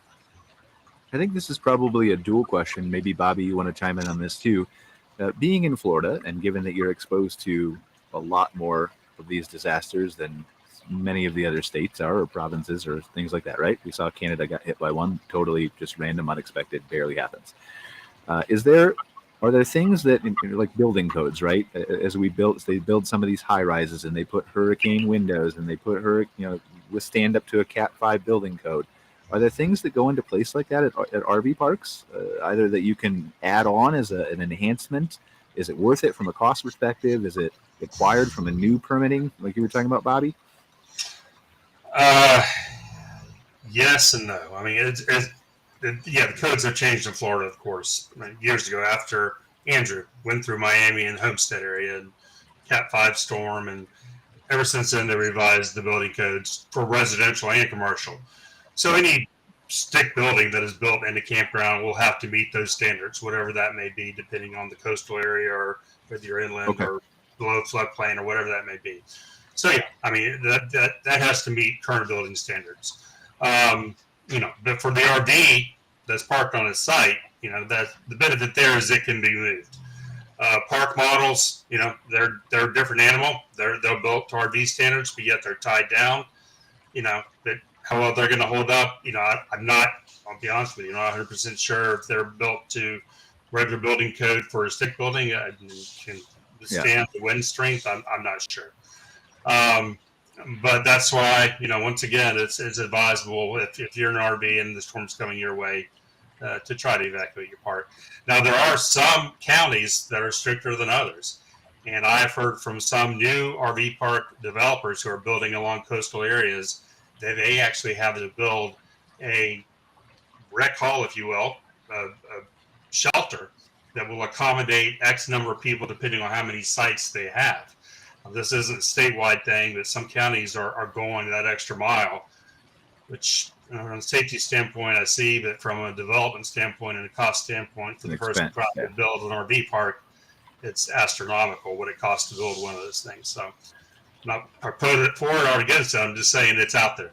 I think this is probably a dual question. Maybe Bobby, you want to chime in on this too. Being in Florida, and given that you're exposed to a lot more of these disasters than many of the other states are, or provinces, or things like that, right? We saw Canada got hit by one, totally just random, unexpected, barely happens. Is there Are there things that, like building codes, right? As they build some of these high rises and they put hurricane windows and they put withstand up to a Cat 5 building code. Are there things that go into place like that at RV parks? Either that you can add on as an enhancement? Is it worth it from a cost perspective? Is it required from a new permitting, like you were talking about, Bobby? Yes and no. I mean, the codes have changed in Florida, of course. Years ago, after Andrew went through Miami and Homestead area and Cat 5 storm, and ever since then they revised the building codes for residential and commercial. So any stick building that is built in a campground will have to meet those standards, whatever that may be, depending on the coastal area or whether you're inland or below floodplain or whatever that may be. So yeah, I mean that has to meet current building standards. But for the RV that's parked on a site, that the benefit there is it can be moved. Park models, they're a different animal. They're built to RV standards, but yet they're tied down. But how well they're going to hold up, I'll be honest with you, not 100% sure if they're built to regular building code for a stick building can withstand the wind strength. I'm not sure. But that's why, once again, it's advisable if you're an RV and the storm's coming your way to try to evacuate your park. Now, there are some counties that are stricter than others. And I've heard from some new RV park developers who are building along coastal areas that they actually have to build a rec hall, if you will, a shelter that will accommodate X number of people depending on how many sites they have. This isn't a statewide thing, but some counties are going that extra mile, which from a safety standpoint I see, but from a development standpoint and a cost standpoint for the person trying to build an RV park, it's astronomical what it costs to build one of those things. So I'm not proponent for it or against it. I'm just saying it's out there.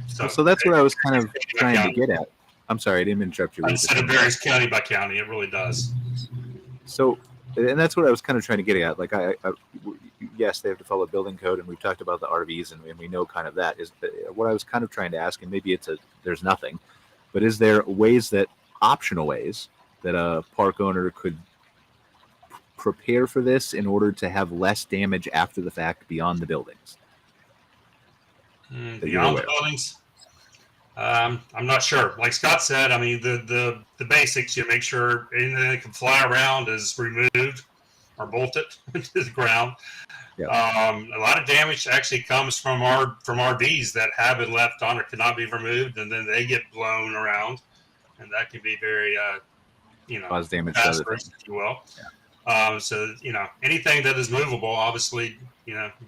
So that's what I was kind of trying to get at. I'm sorry, I didn't interrupt you. It varies county by county. It really does. So, and that's what I was kind of trying to get at. Like, yes, they have to follow building code, and we've talked about the RVs, and we know kind of that. Is what I was kind of trying to ask, and maybe there's nothing, but is there optional ways that a park owner could prepare for this in order to have less damage after the fact beyond the buildings? Beyond the buildings? I'm not sure. Like Scott said, I mean, the basics, you make sure anything that can fly around is removed or bolted to the ground. Yeah. A lot of damage actually comes from RVs that have been left on or cannot be removed, and then they get blown around, and that can be very, cause damage, if you will. Yeah. So anything that is movable, obviously,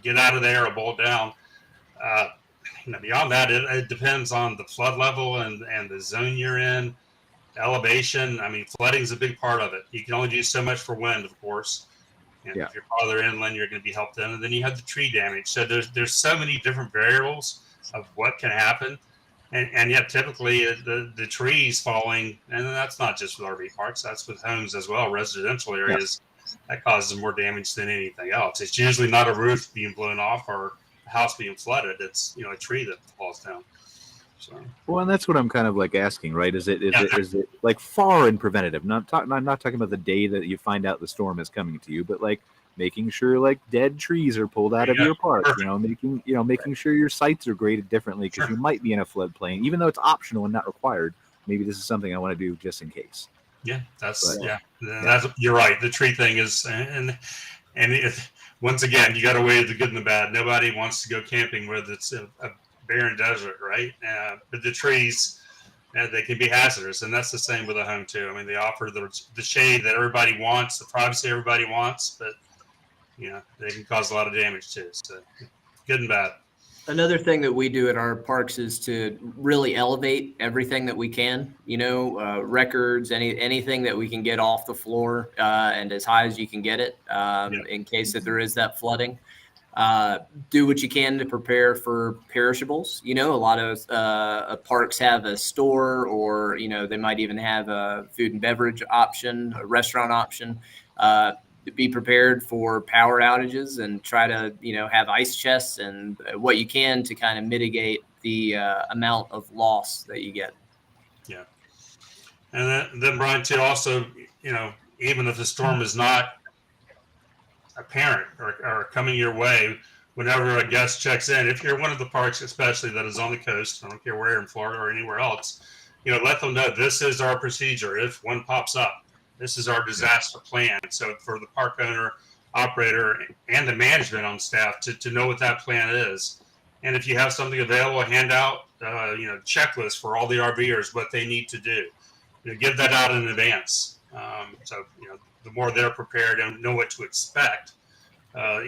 get out of there or bolt down. Beyond that, it depends on the flood level and the zone you're in, elevation. I mean, flooding is a big part of it. You can only do so much for wind, of course. And if you're farther inland, you're going to be helped in. And then you have the tree damage. So there's so many different variables of what can happen. And yet typically the trees falling, and that's not just with RV parks, that's with homes as well, residential areas, that causes more damage than anything else. It's usually not a roof being blown off or house being flooded. It's a tree that falls down. So well, and that's what I'm kind of like asking, right? Is it like far and preventative? I'm not talking about the day that you find out the storm is coming to you, but like making sure like dead trees are pulled out of your park. Perfect. Making sure your sites are graded differently because you might be in a floodplain, even though it's optional and not required. Maybe this is something I want to do just in case. Yeah, you're right. The tree thing is and once again, you got to weigh the good and the bad. Nobody wants to go camping where it's a barren desert, right? But the trees, they can be hazardous, and that's the same with a home too. I mean, they offer the shade that everybody wants, the privacy everybody wants, but they can cause a lot of damage too. So, good and bad. Another thing that we do at our parks is to really elevate everything that we can, records, anything that we can get off the floor and as high as you can get it in case that there is that flooding. Do what you can to prepare for perishables. A lot of parks have a store or, they might even have a food and beverage option, a restaurant option. Be prepared for power outages and try to, have ice chests and what you can to kind of mitigate the amount of loss that you get. Yeah. And then Brian, too, also, even if the storm is not apparent or coming your way, whenever a guest checks in, if you're one of the parks, especially that is on the coast, I don't care where in Florida or anywhere else, let them know this is our procedure. If one pops up, this is our disaster plan. So for the park owner, operator, and the management on staff to know what that plan is. And if you have something available, hand out, checklist for all the RVers, what they need to do. Give that out in advance. So the more they're prepared and know what to expect,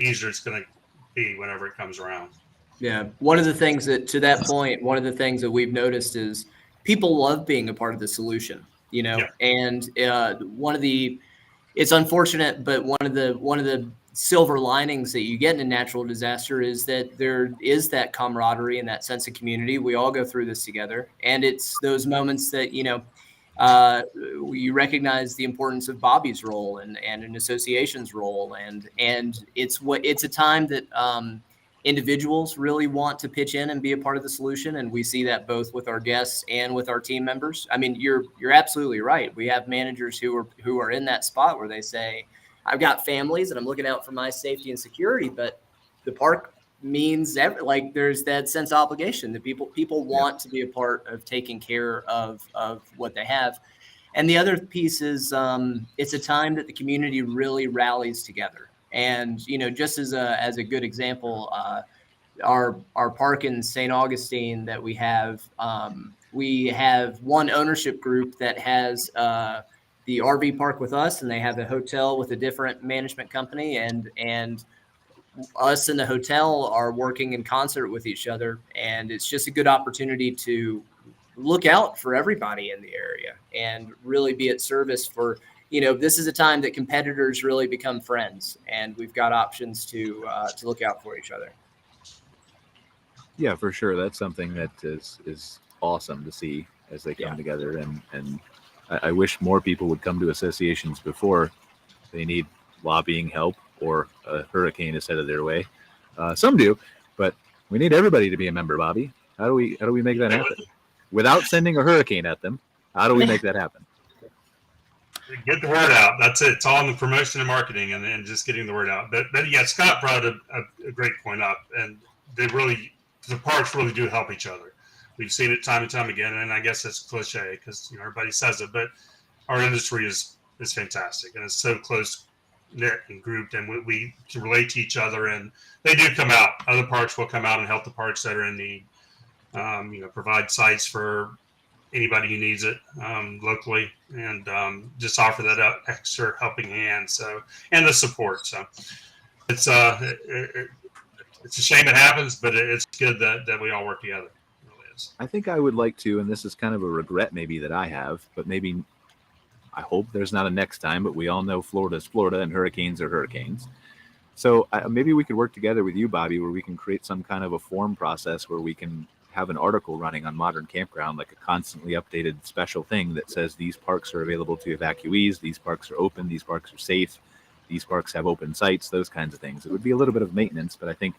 easier it's going to be whenever it comes around. Yeah. One of the things to that point, one of the things that we've noticed is people love being a part of the solution, and it's unfortunate, but one of the silver linings that you get in a natural disaster is that there is that camaraderie and that sense of community. We all go through this together, and it's those moments that you recognize the importance of Bobby's role and an association's role, and it's a time that individuals really want to pitch in and be a part of the solution, and we see that both with our guests and with our team members. I mean, you're absolutely right. We have managers who are in that spot where they say, I've got families and I'm looking out for my safety and security, but the park means there's that sense of obligation that people want to be a part of taking care of what they have. And the other piece is it's a time that the community really rallies together. And just as a good example, our park in St. Augustine that we have one ownership group that has the RV park with us, and they have a hotel with a different management company, and us and the hotel are working in concert with each other. And it's just a good opportunity to look out for everybody in the area and really be at service for, this is a time that competitors really become friends, and we've got options to look out for each other. Yeah, for sure. That's something that is awesome to see as they come together. And I wish more people would come to associations before they need lobbying help or a hurricane is headed their way. Some do, but we need everybody to be a member, Bobby. How do we make that happen? Without sending a hurricane at them, how do we make that happen? Get the word out. That's it. It's all in the promotion and marketing and just getting the word out. But yeah, Scott brought a great point up, and the parks really do help each other. We've seen it time and time again, and I guess it's cliche because everybody says it, but our industry is fantastic, and it's so close knit and grouped, and we can relate to each other. And they do come out. Other parks will come out and help the parks that are in need. Provide sites for anybody who needs it locally, and just offer that extra helping hand. So, and the support. So it's a shame it happens, but it's good that we all work together. It really is. I think I would like to, and this is kind of a regret maybe that I have, but maybe I hope there's not a next time, but we all know Florida's Florida and hurricanes are hurricanes. So maybe we could work together with you, Bobby, where we can create some kind of a form process where we can have an article running on Modern Campground, like a constantly updated special thing that says these parks are available to evacuees, these parks are open, these parks are safe, these parks have open sites, those kinds of things. It would be a little bit of maintenance, but I think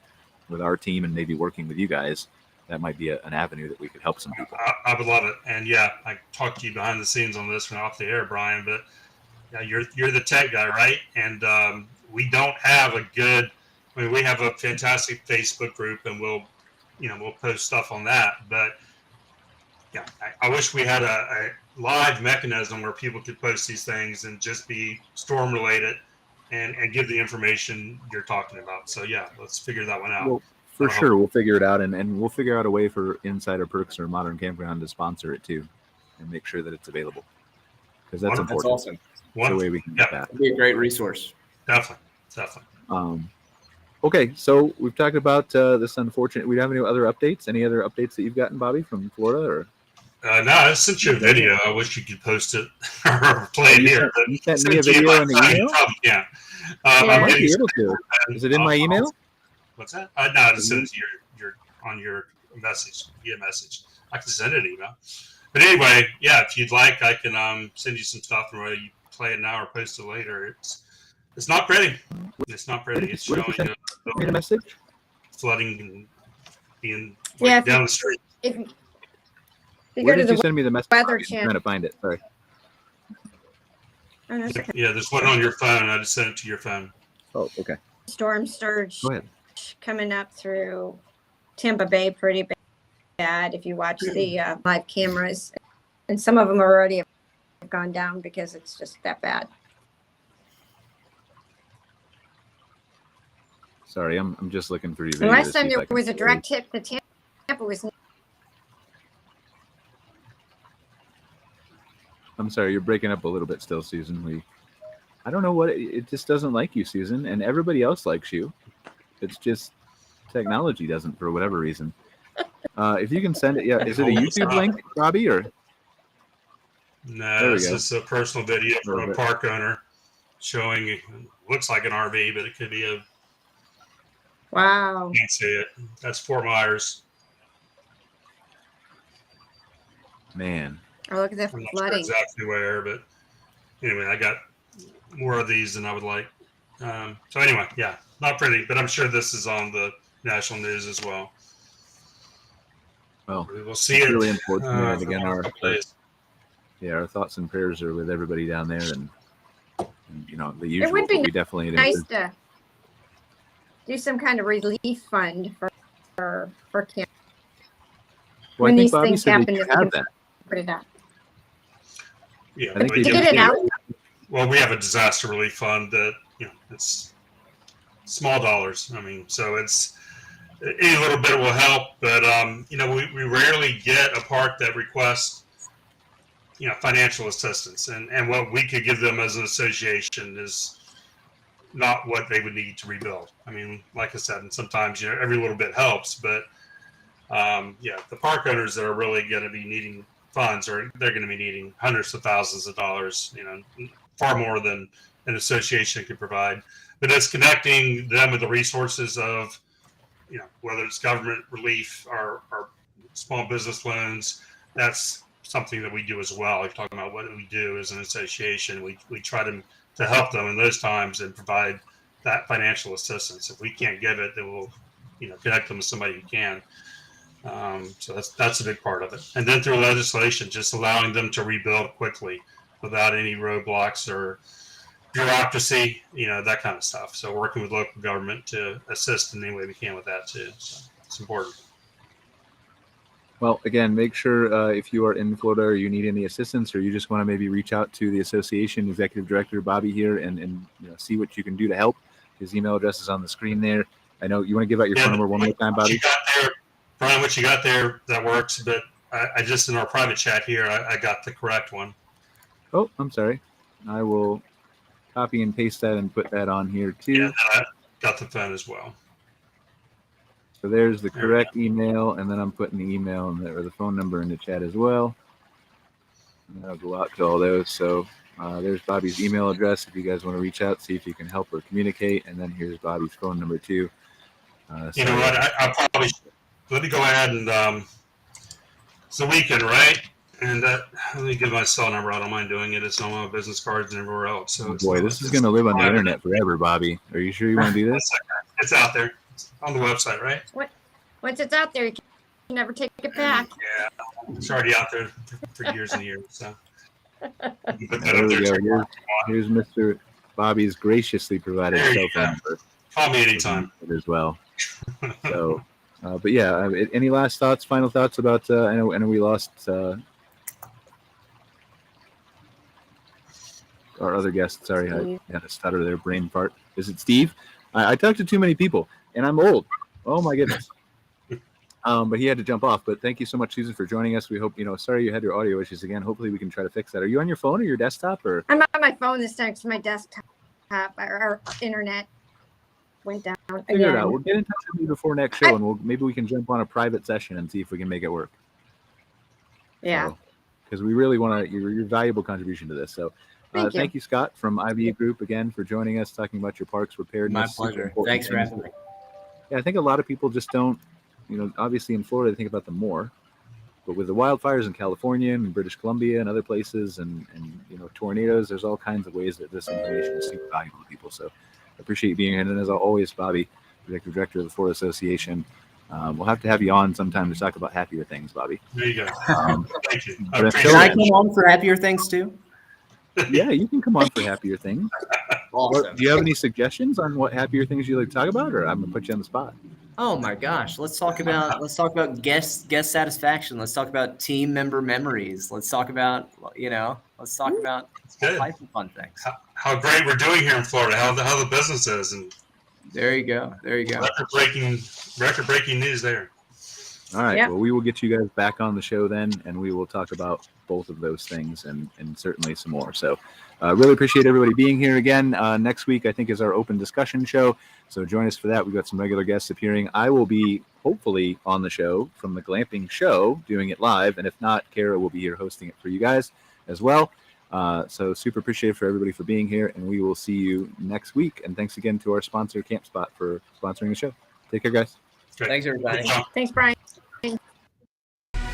with our team and maybe working with you guys, that might be an avenue that we could help some people. I would love it. And yeah, I talked to you behind the scenes on this one off the air, Brian, but yeah, you're the tech guy, right? And we don't have we have a fantastic Facebook group, and we'll post stuff on that. But yeah, I wish we had a live mechanism where people could post these things and just be storm related and give the information you're talking about. So yeah, let's figure that one out. Well, for sure, we'll figure it out, and we'll figure out a way for Insider Perks or Modern Campground to sponsor it too, and make sure that it's available, because that's important. That's awesome. That's the way we can get that. It'd be a great resource. Definitely. Okay, so we've talked about this unfortunate. We have any other updates? Any other updates that you've gotten, Bobby, from Florida? Or no, I sent you a video. I wish you could post it or play it here. You sent me a video in the email? Yeah. I might be able to. Is it in my email? What's that? No, I just sent it to your on your message, via message. I can send it an email. But anyway, yeah, if you'd like, I can send you some stuff and whether you play it now or post it later. It's not pretty. It's not pretty. It's showing a message? Flooding and being down the street. If you Where go to did the you send me the message? Weather I'm Channel. trying to find it. Sorry. Oh, that's okay. Yeah, there's one on your phone. I just sent it to your phone. Oh, okay. Storm surge Go ahead. coming up through Tampa Bay pretty bad if you watch the live cameras. And some of them already have gone down because it's just that bad. Sorry, I'm just looking through your The video. last to time see if there I can was a see direct hit to Tampa was I'm sorry, you're breaking up a little bit still, Susan. I don't know what it just doesn't like you, Susan, and everybody else likes you. It's just technology doesn't for whatever reason. If you can send it, yeah, is it a YouTube link, Robbie, or? No, this is a personal video from a park owner showing, looks like an RV, but it could be a. wow. Can't see it. That's Fort Myers. Man. Oh, look at that I'm not flooding. sure exactly where, but anyway, I got more of these than I would like. So anyway, yeah, not pretty, but I'm sure this is on the national news as well. Well, we will see it. Really unfortunate. And again, our thoughts and prayers are with everybody down there, and you know, the usual. It would be we definitely nice to do some kind of relief fund for camp. Well, when I think these Bobby things said happen, they if have you that. put it out. Yeah, I think they To get it out. Well, we have a disaster relief fund that, you know, it's small dollars. I mean, so it's any little bit will help, but you know, we rarely get a park that requests, you know, financial assistance, and what we could give them as an association is not what they would need to rebuild. I mean, like I said, and sometimes, you know, every little bit helps, but yeah, the park owners that are really going to be needing funds, or they're going to be needing hundreds of thousands of dollars, you know, far more than an association could provide. But it's connecting them with the resources of, you know, whether it's government relief or small business loans. That's something that we do as well. If you're talking about what we do as an association, we try to help them in those times and provide that financial assistance. If we can't give it, then we'll, you know, connect them with somebody who can. So that's a big part of it. And then through legislation, just allowing them to rebuild quickly without any roadblocks or bureaucracy, you know, that kind of stuff. So working with local government to assist in any way we can with that too. So it's important. Well, again, make sure if you are in Florida or you need any assistance, or you just want to maybe reach out to the association executive director, Bobby here, and you know, see what you can do to help. His email address is on the screen there. I know you want to give out your phone number one more time, Bobby. Brian, what you got there, that works, but I just, in our private chat here, I got the correct one. Oh, I'm sorry. I will copy and paste that and put that on here too. Yeah, I got the phone as well. So there's the correct email, and then I'm putting the email and or the phone number in the chat as well. And that'll go out to all those. So there's Bobby's email address if you guys want to reach out, see if you can help or communicate. And then here's Bobby's phone number too. You know what? I probably should. Let me go ahead and it's the weekend, right? And let me give my cell number. I don't mind doing it. It's on my business cards and everywhere else. So boy, this is going to live on the internet forever, Bobby. Are you sure you want to do this? It's out there. It's on the website, right? Once it's out there, you can never take it back. Yeah, it's already out there for years and years. So there we go. Here's Mr. Bobby's graciously provided cell phone number. Call me anytime as well. So. But yeah, any last thoughts, final thoughts about, I know we lost our other guest. Sorry, I had a stutter there, brain fart. Is it Steve? I talked to too many people, and I'm old. Oh my goodness. But he had to jump off. But thank you so much, Susan, for joining us. We hope, you know, sorry you had your audio issues again. Hopefully we can try to fix that. Are you on your phone or your desktop? Or I'm on my phone this time because my desktop or internet went down again. Figure it out. We'll get in touch with you before next show, and maybe we can jump on a private session and see if we can make it work. Yeah. Because we really want your valuable contribution to this. So thank you, Scott, from RVE Group, again, for joining us, talking about your parks preparedness. My pleasure. Thanks for having me. Yeah, I think a lot of people just don't, you know, obviously in Florida, they think about them more. But with the wildfires in California and British Columbia and other places and you know, tornadoes, there's all kinds of ways that this information is super valuable to people. So I appreciate you being here. And as always, Bobby, Executive Director of the Florida Association. We'll have to have you on sometime to talk about happier things, Bobby. There you go. Thank you. Can I come on for happier things too? Yeah, you can come on for happier things. Awesome. Do you have any suggestions on what happier things you like to talk about, or I'm gonna put you on the spot? Oh my gosh, let's talk about guest satisfaction. Let's talk about team member memories. Let's talk about all types of fun things. How great we're doing here in Florida. How the business is, and there you go. Record breaking news there. All right. Yep. Well, we will get you guys back on the show then, and we will talk about both of those things and certainly some more. So really appreciate everybody being here again. Next week, I think, is our open discussion show. So join us for that. We've got some regular guests appearing. I will be hopefully on the show from the glamping show, doing it live. And if not, Cara will be here hosting it for you guys as well. So super appreciate for everybody for being here, and we will see you next week. And thanks again to our sponsor, CampSpot, for sponsoring the show. Take care, guys. Great. Thanks, everybody. Thanks, Brian.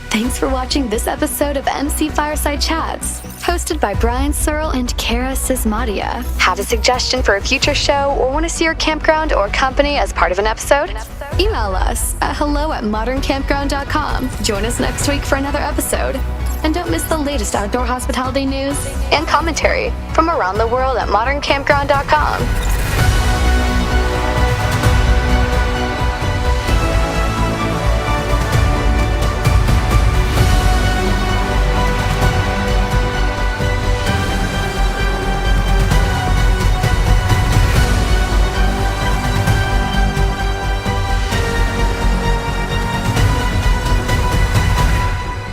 Thanks for watching this episode of MC Fireside Chats, hosted by Brian Searl and Cara Csizmadia. Have a suggestion for a future show or want to see your campground or company as part of an episode? Email us at hello@moderncampground.com. Join us next week for another episode. And don't miss the latest outdoor hospitality news and commentary from around the world at moderncampground.com.